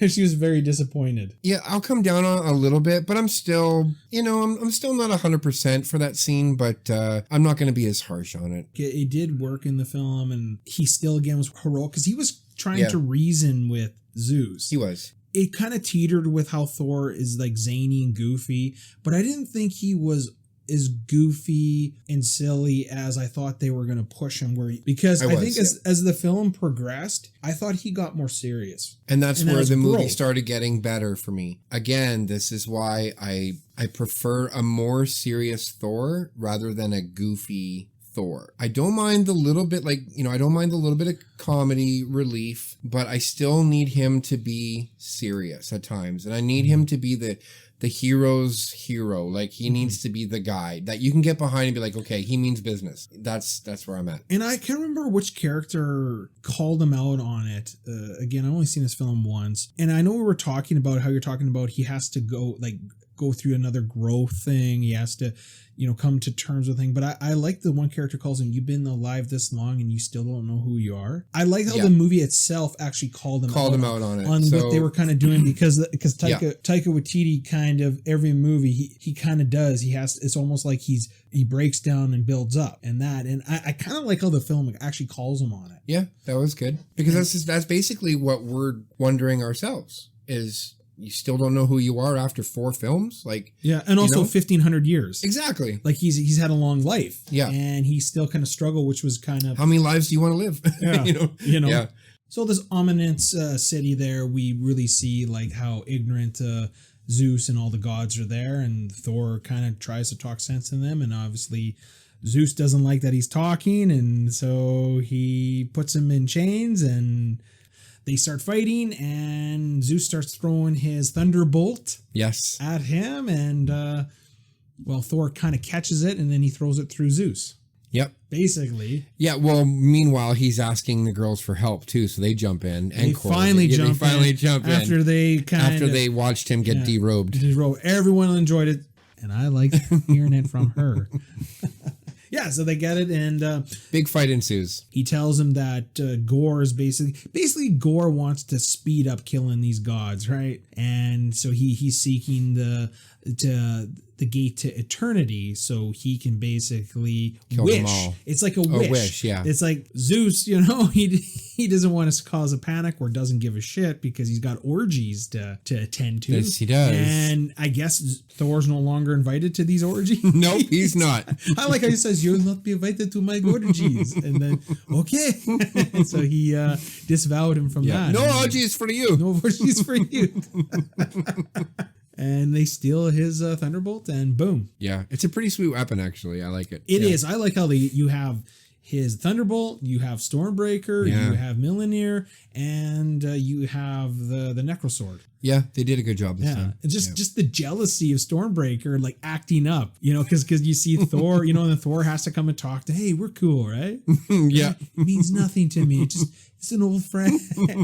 Speaker 1: She was very disappointed.
Speaker 2: Yeah, I'll come down on a little bit, but I'm still, I'm still not 100% for that scene, but I'm not going to be as harsh on it.
Speaker 1: It did work in the film, and he still, again, was heroic because he was trying to reason with Zeus.
Speaker 2: He was.
Speaker 1: It kind of teetered with how Thor is like zany and goofy, but I didn't think he was as goofy and silly as I thought they were going to push him, because I think as the film progressed, I thought he got more serious.
Speaker 2: And that's where the movie started getting better for me. Again, this is why I prefer a more serious Thor rather than a goofy Thor. I don't mind the little bit I don't mind the little bit of comedy relief, but I still need him to be serious at times. And I need him to be the hero's hero. Like, he needs to be the guy that you can get behind and be like, okay, he means business. That's where I'm at.
Speaker 1: And I can't remember which character called him out on it. Again, I've only seen this film once. And I know we were talking about how you're talking about he has to go through another growth thing. He has to, come to terms with things. But I like the one character calls him, you've been alive this long and you still don't know who you are. I like how the movie itself actually called him out on it. On what they were kind of doing, because Taika Waititi kind of, every movie he kind of does. It's almost like he breaks down and builds up and I kind of like how the film actually calls him on it. Yeah,
Speaker 2: that was good. Because that's basically what we're wondering ourselves is, you still don't know who you are after 4 films?
Speaker 1: And also 1,500 years.
Speaker 2: Exactly.
Speaker 1: Like, he's had a long life.
Speaker 2: Yeah.
Speaker 1: And he still kind of struggled, which was kind of...
Speaker 2: How many lives do you want to live?
Speaker 1: Yeah.
Speaker 2: Yeah.
Speaker 1: So this ominous city there, we really see how ignorant Zeus and all the gods are there, and Thor kind of tries to talk sense in them, and obviously Zeus doesn't like that he's talking, and so he puts him in chains, and they start fighting, and Zeus starts throwing his thunderbolt at him, and Thor kind of catches it, and then he throws it through Zeus.
Speaker 2: Yep.
Speaker 1: Basically.
Speaker 2: Yeah, well, meanwhile, he's asking the girls for help, too, so they jump in.
Speaker 1: They finally jump in. After they
Speaker 2: watched him get derobed.
Speaker 1: Everyone enjoyed it, and I liked hearing it from her. Yeah, so they get it, and
Speaker 2: big fight ensues.
Speaker 1: He tells him that Gore is basically Gore wants to speed up killing these gods, right? And so he's seeking the gate to eternity, so he can basically
Speaker 2: kill them all.
Speaker 1: It's like a wish.
Speaker 2: Yeah.
Speaker 1: It's like Zeus, he doesn't want to cause a panic or doesn't give a shit because he's got orgies to attend to.
Speaker 2: Yes, he does.
Speaker 1: And I guess Thor's no longer invited to these orgies.
Speaker 2: Nope, he's not.
Speaker 1: I like how he says, "You'll not be invited to my orgies," and then okay, so he disavowed him from that.
Speaker 2: No orgies for you.
Speaker 1: No orgies for you. And they steal his thunderbolt, and boom.
Speaker 2: Yeah, it's a pretty sweet weapon, actually. I like it.
Speaker 1: It is. I like how you have his thunderbolt, you have Stormbreaker, you have Mjolnir, and you have the Necrosword.
Speaker 2: Yeah, they did a good job this time.
Speaker 1: It's just the jealousy of Stormbreaker, acting up, because you see Thor, and then Thor has to come and talk to, hey, we're cool, right?
Speaker 2: Yeah.
Speaker 1: It means nothing to me. It's an old friend.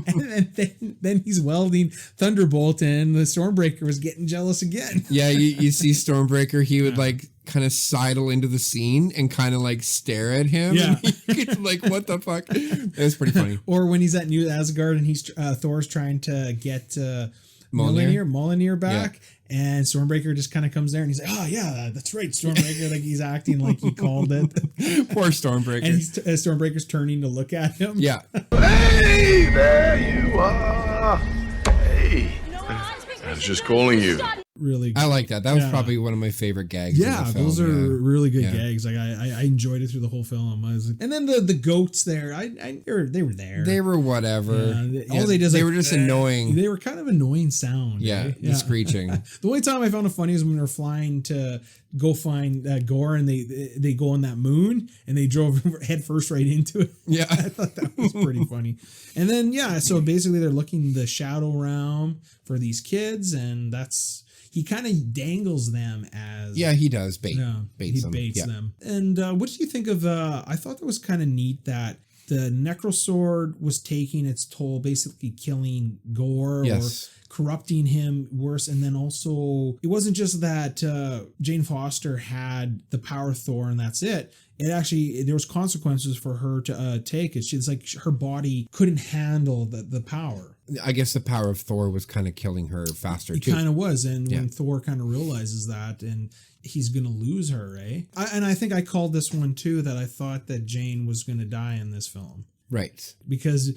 Speaker 1: And then he's welding Thunderbolt, and the Stormbreaker was getting jealous again.
Speaker 2: Yeah, you see Stormbreaker, he would kind of sidle into the scene and kind of stare at him.
Speaker 1: Yeah.
Speaker 2: And what the fuck? It was pretty funny.
Speaker 1: Or when he's at New Asgard and Thor's trying to get Mjolnir back, and Stormbreaker just kind of comes there and he's like, oh yeah, that's right, Stormbreaker. He's acting like he called it.
Speaker 2: Poor Stormbreaker.
Speaker 1: And Stormbreaker's turning to look at him.
Speaker 2: Yeah.
Speaker 5: Hey, there you are. Hey. I was just calling you.
Speaker 1: really.
Speaker 2: I like that. That was probably one of my favorite gags.
Speaker 1: Yeah,
Speaker 2: in the film.
Speaker 1: those are really good gags. Like I enjoyed it through the whole film. And then the goats there, they were there.
Speaker 2: They were whatever.
Speaker 1: All they did,
Speaker 2: they were just annoying.
Speaker 1: They were kind of annoying sound.
Speaker 2: Yeah,
Speaker 1: right?
Speaker 2: the screeching.
Speaker 1: The only time I found it funny is when they're flying to go find Gore, and they go on that moon, and they drove head first right into it.
Speaker 2: Yeah,
Speaker 1: I thought that was pretty funny. And then so basically they're looking the shadow realm for these kids, and he kind of dangles them as
Speaker 2: he does baits
Speaker 1: them. And what did you think of? I thought that was kind of neat that the Necrosword was taking its toll, basically killing Gore or corrupting him worse. And then also, it wasn't just that Jane Foster had the power of Thor and that's it. It actually, there was consequences for her to take it. She's like, her body couldn't handle the power.
Speaker 2: I guess the power of Thor was kind of killing her faster too.
Speaker 1: It kind of was. And when Thor kind of realizes that, and he's going to lose her, eh? And I think I called this one too, that I thought that Jane was going to die in this film.
Speaker 2: Right.
Speaker 1: Because,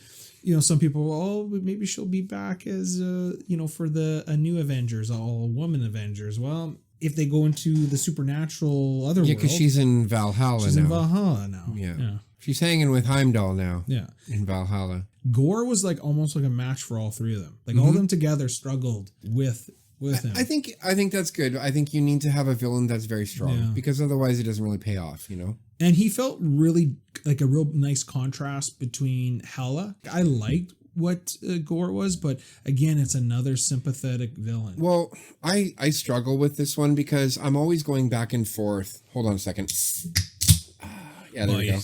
Speaker 1: some people, maybe she'll be back as, for a new Avengers, all woman Avengers. Well, if they go into the supernatural other world.
Speaker 2: Yeah, because she's in Valhalla now.
Speaker 1: She's in Valhalla now.
Speaker 2: Yeah. She's hanging with Heimdall now.
Speaker 1: Yeah.
Speaker 2: In Valhalla.
Speaker 1: Gore was like almost like a match for all three of them. Like all of them together struggled with him.
Speaker 2: I think that's good. I think you need to have a villain that's very strong because otherwise it doesn't really pay off,
Speaker 1: And he felt really like a real nice contrast between Hela. I liked what Gore was, but again, it's another sympathetic villain.
Speaker 2: Well, I struggle with this one because I'm always going back and forth. Hold on a second. There we go.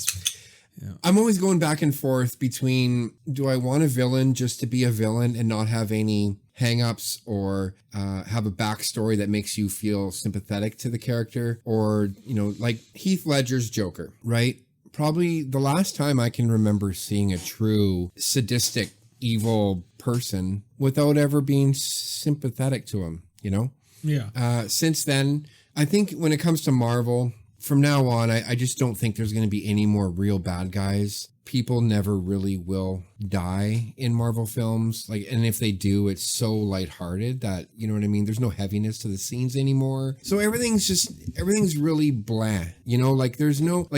Speaker 2: Yeah. I'm always going back and forth between, do I want a villain just to be a villain and not have any hang-ups or have a backstory that makes you feel sympathetic to the character, or, like Heath Ledger's Joker, right? Probably the last time I can remember seeing a true sadistic, evil person without ever being sympathetic to him,
Speaker 1: Yeah.
Speaker 2: Since then, I think when it comes to Marvel, from now on, I just don't think there's going to be any more real bad guys. People never really will die in Marvel films. And if they do, it's so lighthearted that, you know what I mean? There's no heaviness to the scenes anymore. So everything's really bland, there's no,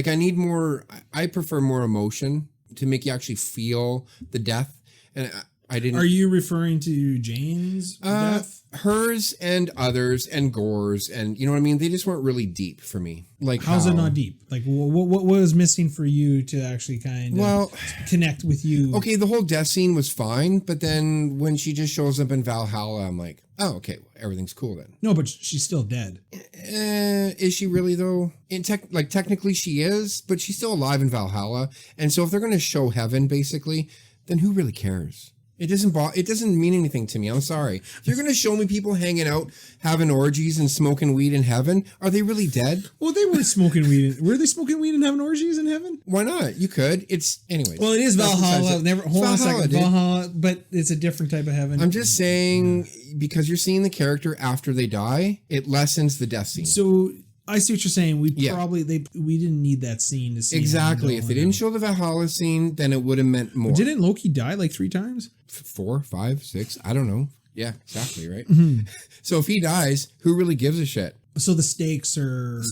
Speaker 2: I prefer more emotion to make you actually feel the death. And I didn't.
Speaker 1: Are you referring to Jane's death?
Speaker 2: Hers and others and Gore's, and you know what I mean? They just weren't really deep for me. Like,
Speaker 1: how's it not deep? Like, what was missing for you to actually kind of connect with you?
Speaker 2: Okay, the whole death scene was fine, but then when she just shows up in Valhalla, I'm like, oh, okay, everything's cool then.
Speaker 1: No, but she's still dead.
Speaker 2: Is she really though? Technically she is, but she's still alive in Valhalla. And so if they're going to show heaven, basically, then who really cares? It doesn't mean anything to me. I'm sorry. If you're going to show me people hanging out, having orgies and smoking weed in heaven, are they really dead?
Speaker 1: Well, they were smoking weed. Were they smoking weed and having orgies in heaven?
Speaker 2: Why not? You could. Anyways.
Speaker 1: Well, it is Valhalla. Hold on a second. Valhalla, but it's a different type of heaven.
Speaker 2: I'm just saying, because you're seeing the character after they die, it lessens the death scene.
Speaker 1: So I see what you're saying. We didn't need that scene to see.
Speaker 2: Exactly. If they didn't show the Valhalla scene, then it would have meant more.
Speaker 1: Didn't Loki die like 3 times?
Speaker 2: 4, 5, 6. I don't know. Yeah, exactly. Right.
Speaker 1: Mm-hmm.
Speaker 2: So if he dies, who really gives a shit?
Speaker 1: So the stakes are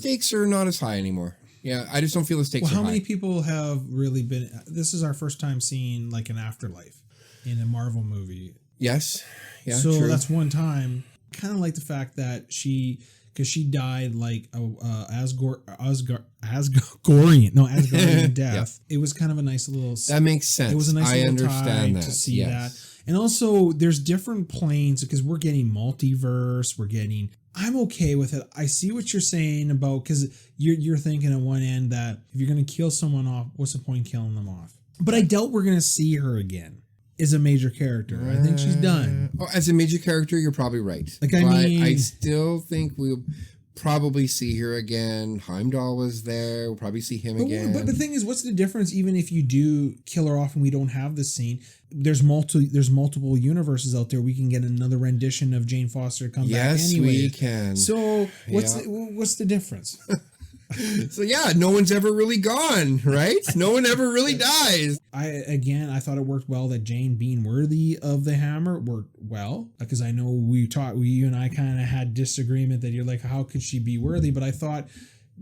Speaker 2: not as high anymore. Yeah, I just don't feel the stakes.
Speaker 1: Well, how many people have really been? This is our first time seeing like an afterlife in a Marvel movie.
Speaker 2: Yes. Yeah.
Speaker 1: So
Speaker 2: true.
Speaker 1: that's one time. Kind of like the fact that she died like Asgardian death. It was kind of a nice little.
Speaker 2: That makes sense.
Speaker 1: It was a nice little
Speaker 2: understand
Speaker 1: time to see that. And also, there's different planes because we're getting multiverse. I'm okay with it. I see what you're saying about, because you're thinking at one end that if you're going to kill someone off, what's the point in killing them off? But I doubt we're going to see her again as a major character. I think she's done.
Speaker 2: Oh, as a major character, you're probably right. I still think we'll probably see her again. Heimdall was there. We'll probably see him again.
Speaker 1: But the thing is, what's the difference? Even if you do kill her off and we don't have this scene, there's multiple universes out there. We can get another rendition of Jane Foster come back anyway.
Speaker 2: Yes, we can.
Speaker 1: So what's the difference?
Speaker 2: So yeah, no one's ever really gone, right? No one ever really dies.
Speaker 1: I thought it worked well that Jane being worthy of the hammer worked well, because I know you and I kind of had disagreement that you're like, how could she be worthy? But I thought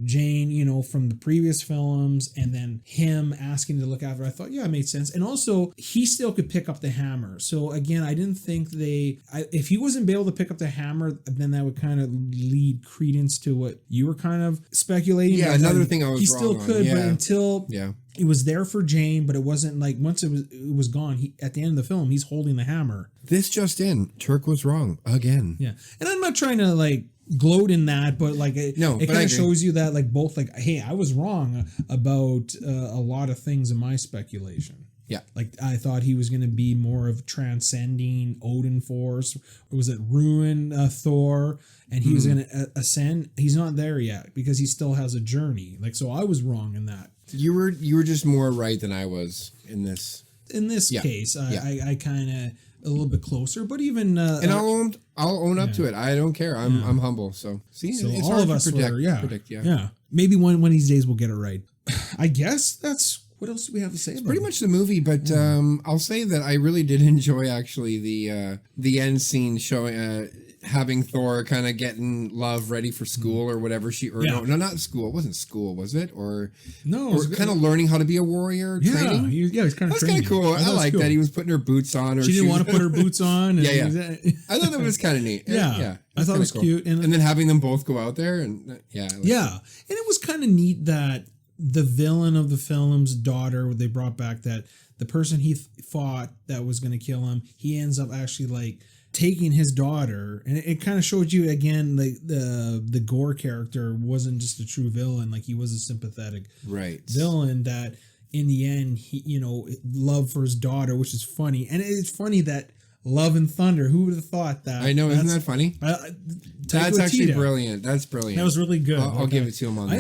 Speaker 1: Jane, you know, from the previous films, and then him asking to look after her, I thought, yeah, it made sense. And also, he still could pick up the hammer. So again, I didn't think if he wasn't able to pick up the hammer, then that would kind of lead credence to what you were kind of speculating.
Speaker 2: Yeah, another thing I was
Speaker 1: he still
Speaker 2: wrong
Speaker 1: could,
Speaker 2: on. Yeah.
Speaker 1: but until
Speaker 2: yeah.
Speaker 1: It was there for Jane, but it wasn't like once it was gone. At the end of the film, he's holding the hammer.
Speaker 2: This just in, Turk was wrong again.
Speaker 1: Yeah, and I'm not trying to like gloat in that, but like it kind of shows you that like both like, hey, I was wrong about a lot of things in my speculation.
Speaker 2: Yeah,
Speaker 1: like I thought he was going to be more of transcending Odin force. Or was it ruin Thor? And he was going to ascend. He's not there yet because he still has a journey. Like, so I was wrong in that.
Speaker 2: You were just more right than I was in this.
Speaker 1: In this case, I kind of a little bit closer, but even
Speaker 2: and I'll own up to it. I don't care. I'm humble. So see,
Speaker 1: so
Speaker 2: it's
Speaker 1: all
Speaker 2: hard
Speaker 1: of
Speaker 2: to
Speaker 1: us
Speaker 2: predict.
Speaker 1: Yeah. Maybe one of these days we'll get it right. I guess that's. What else do we have to say about
Speaker 2: pretty much the movie, but I'll say that I really did enjoy actually the end scene showing having Thor kind of getting Love ready for school or whatever no, not school. It wasn't school, was it? Or
Speaker 1: no,
Speaker 2: or kind of learning how to be a warrior. Training.
Speaker 1: He's kind of.
Speaker 2: That's kind of cool. I like that he was putting her boots on. Or
Speaker 1: she didn't want to put her boots on.
Speaker 2: Yeah. I thought that was kind of neat. Yeah.
Speaker 1: I thought it was
Speaker 2: cool.
Speaker 1: cute, and
Speaker 2: then having them both go out there and
Speaker 1: and it was kind of neat that the villain of the film's daughter, they brought back that the person he fought that was going to kill him, he ends up actually like taking his daughter, and it kind of showed you again like the Gore character wasn't just a true villain, like he was a sympathetic villain that in the end he, you know, love for his daughter, which is funny. And it's funny that Love and Thunder, who would have thought that?
Speaker 2: I know, isn't that funny? That's actually brilliant. That's brilliant.
Speaker 1: That was really good.
Speaker 2: I'll give it to him on that.
Speaker 1: I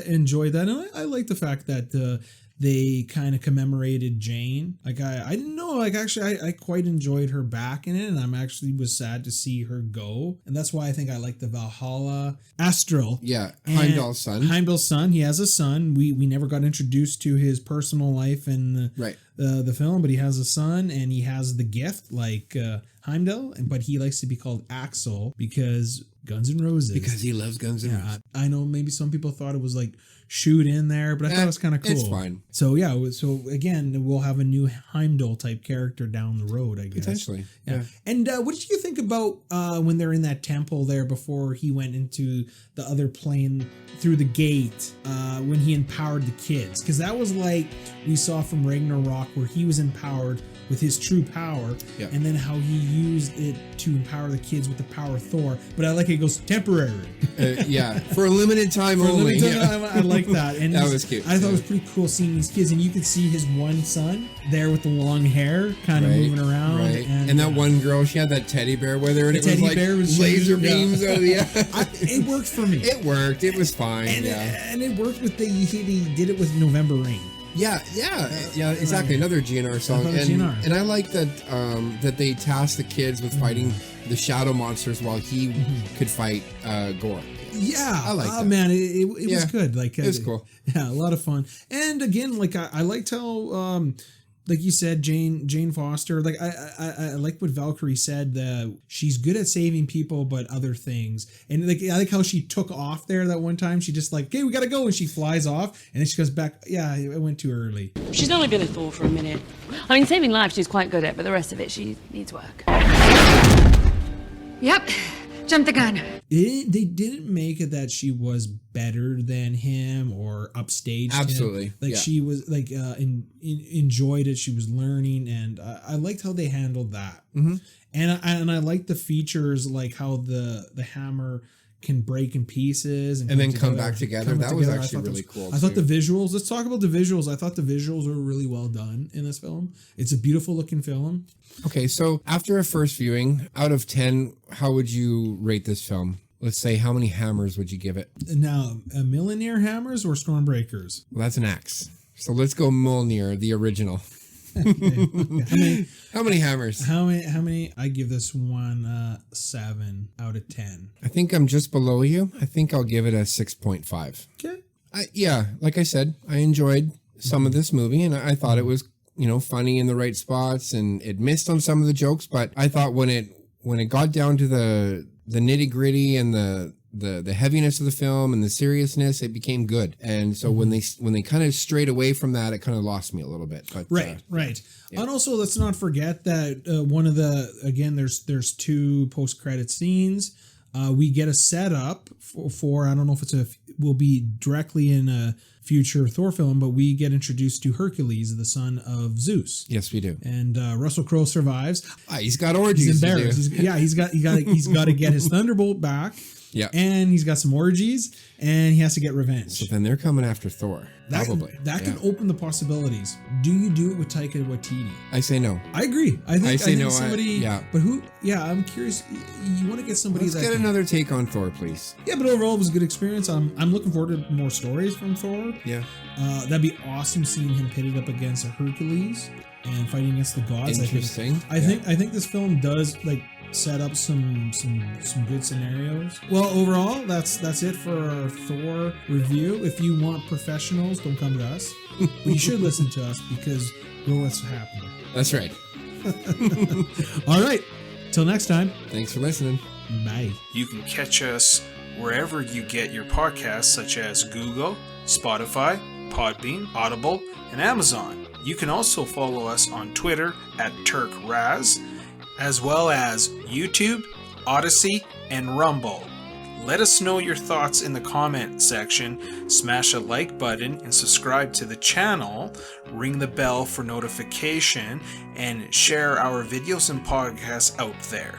Speaker 1: enjoyed that, and I like the fact that they kind of commemorated Jane. Like I didn't know. Like actually, I quite enjoyed her back in it, and I'm actually was sad to see her go, and that's why I think I like the Valhalla Astral.
Speaker 2: Yeah, Heimdall's son.
Speaker 1: Heimdall's son. He has a son. We never got introduced to his personal life in the film, but he has a son, and he has the gift like Heimdall, but he likes to be called Axel because Guns N' Roses.
Speaker 2: Because he loves Guns N' Roses.
Speaker 1: I know maybe some people thought it was like shoot in there, but I thought it was kind of cool.
Speaker 2: It's fine.
Speaker 1: So yeah, so again, we'll have a new Heimdall type character down the road, I guess.
Speaker 2: Potentially.
Speaker 1: Yeah. And what did you think about when they're in that temple there before he went into the other plane through the gate when he empowered the kids? Because that was like we saw from Ragnarok where he was empowered with his true power, and then how he used it to empower the kids with the power of Thor. But I like it goes temporary.
Speaker 2: For a limited time only.
Speaker 1: I like that. And
Speaker 2: that was cute.
Speaker 1: I thought it was pretty cool seeing these kids, and you could see his one son there with the long hair, kind of moving around.
Speaker 2: Right. And that one girl, she had that teddy bear with her, and it was like laser beams out of the
Speaker 1: it worked for me.
Speaker 2: It worked. It was fine.
Speaker 1: And it worked with he did it with November Rain.
Speaker 2: Yeah, exactly. Another GNR song, and I like that that they tasked the kids with fighting the shadow monsters while he could fight Gore.
Speaker 1: Yeah,
Speaker 2: I like that.
Speaker 1: Man, it was good. Like
Speaker 2: it was cool.
Speaker 1: Yeah, a lot of fun. And again, like I liked how like you said, Jane Foster. Like I like what Valkyrie said. That she's good at saving people, but other things. And like I like how she took off there that one time. She just like, okay, we gotta go, and she flies off, and then she goes back. Yeah, it went too early.
Speaker 9: She's only been a Thor for a minute. I mean, saving lives she's quite good at, but the rest of it she needs work.
Speaker 6: Yep. Jump the gun.
Speaker 1: They didn't make it that she was better than him or upstaged
Speaker 2: Absolutely.
Speaker 1: him. Like she was like enjoyed it. She was learning, and I liked how they handled that. Mm-hmm. And I liked the features, like how the hammer can break in pieces and
Speaker 2: then come back together. That was actually really cool.
Speaker 1: I thought the visuals. Let's talk about the visuals. I thought the visuals were really well done in this film. It's a beautiful looking film.
Speaker 2: Okay, so after a first viewing, out of 10, how would you rate this film? Let's say, how many hammers would you give it?
Speaker 1: Now, Mjolnir hammers or Stormbreakers?
Speaker 2: Well, that's an axe. So let's go Mjolnir, the original. How many hammers?
Speaker 1: How many? I give this one 7 out of 10.
Speaker 2: I think I'm just below you. I think I'll give it a 6.5.
Speaker 1: Okay.
Speaker 2: Like I said, I enjoyed some of this movie, and I thought it was, funny in the right spots, and it missed on some of the jokes. But I thought when it got down to the nitty gritty and the heaviness of the film and the seriousness, it became good. And so when they kind of strayed away from that, it kind of lost me a little bit. But
Speaker 1: right. Yeah. And also, let's not forget that one of there's 2 post-credit scenes. We get a setup for I don't know if will be directly in a future Thor film, but we get introduced to Hercules, the son of Zeus.
Speaker 2: Yes, we do.
Speaker 1: And Russell Crowe survives.
Speaker 2: He's got orgies.
Speaker 1: He's embarrassed. He's got to get his Thunderbolt back.
Speaker 2: Yeah.
Speaker 1: And he's got some orgies, and he has to get revenge.
Speaker 2: So then they're coming after Thor. Probably.
Speaker 1: That can open the possibilities. Do you do it with Taika Waititi?
Speaker 2: I say no.
Speaker 1: I agree. I think
Speaker 2: no.
Speaker 1: Somebody. But who? Yeah, I'm curious. You want to get somebody.
Speaker 2: Let's get another take on Thor, please.
Speaker 1: Yeah, but overall it was a good experience. I'm looking forward to more stories from Thor.
Speaker 2: Yeah.
Speaker 1: That'd be awesome seeing him pitted up against a Hercules and fighting against the gods.
Speaker 2: Interesting.
Speaker 1: I think this film does set up some good scenarios. Well, overall, that's it for our Thor review. If you want professionals, don't come to us. But you should listen to us because we're what's happening.
Speaker 2: That's right.
Speaker 1: All right. Till next time.
Speaker 2: Thanks for listening.
Speaker 1: Bye.
Speaker 10: You can catch us wherever you get your podcasts, such as Google, Spotify, Podbean, Audible, and Amazon. You can also follow us on Twitter at Turk Raz, as well as YouTube, Odyssey, and Rumble. Let us know your thoughts in the comment section, smash a like button, and subscribe to the channel, ring the bell for notification, and share our videos and podcasts out there.